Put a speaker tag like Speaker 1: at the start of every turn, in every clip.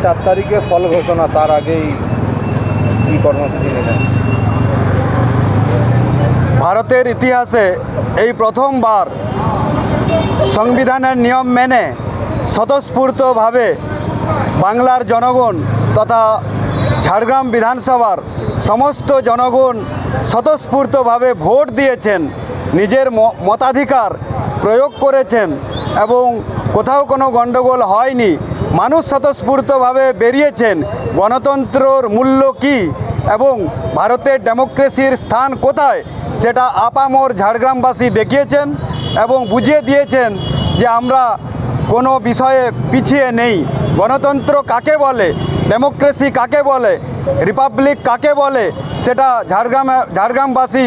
Speaker 1: 4 তারিখে ফল ঘোষণা, তার আগেই কী কর্মসূচি নেবেন?
Speaker 2: ভারতের ইতিহাসে এই প্রথমবার সংবিধানের নিয়ম মেনে স্বতঃস্ফূর্তভাবে বাংলার জনগণ তথা ঝাড়গ্রাম বিধানসভার সমস্ত জনগণ স্বতঃস্ফূর্তভাবে ভোট দিয়েছেন, নিজের মতাধিকার প্রয়োগ করেছেন এবং কোথাও কোনো গণ্ডগোল হয়নি। মানুষ স্বতঃস্ফূর্তভাবে বেরিয়েছেন গণতন্ত্রর মূল্য কী এবং ভারতের ডেমোক্রেসির স্থান কোথায় সেটা আপামর ঝাড়গ্রামবাসী দেখিয়েছেন এবং বুঝিয়ে দিয়েছেন যে আমরা কোনো বিষয়ে পিছিয়ে নেই। গণতন্ত্র কাকে বলে, ডেমোক্রেসি কাকে বলে, রিপাবলিক কাকে বলে সেটা ঝাড়গ্রামবাসী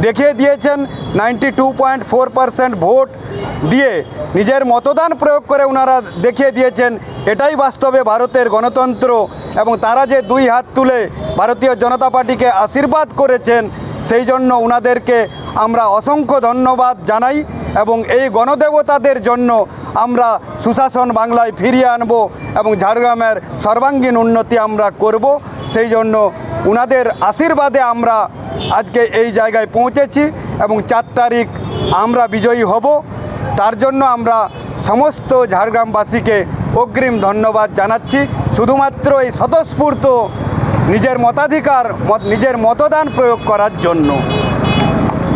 Speaker 2: দেখিয়ে দিয়েছেন। 92.4% ভোট দিয়ে নিজের মতদান প্রয়োগ করে ওনারা দেখিয়ে দিয়েছেন এটাই বাস্তবে ভারতের গণতন্ত্র। এবং তারা যে 2 হাত তুলে ভারতীয় জনতা পার্টিকে আশীর্বাদ করেছেন সেই জন্য ওনাদেরকে আমরা অসংখ্য ধন্যবাদ জানাই এবং এই গণদেবতাদের জন্য আমরা সুশাসন বাংলায় ফিরিয়ে আনব এবং ঝাড়গ্রামের সর্বাঙ্গীন উন্নতি আমরা করব। সেই জন্য ওনাদের আশীর্বাদে আমরা আজকে এই জায়গায় পৌঁছেছি এবং 4 তারিখ আমরা বিজয়ী হব। তার জন্য আমরা সমস্ত ঝাড়গ্রামবাসীকে অগ্রিম ধন্যবাদ জানাচ্ছি। শুধুমাত্র এই স্বতঃস্ফূর্ত নিজের মতাধিকার নিজের মতদান প্রয়োগ করার জন্য।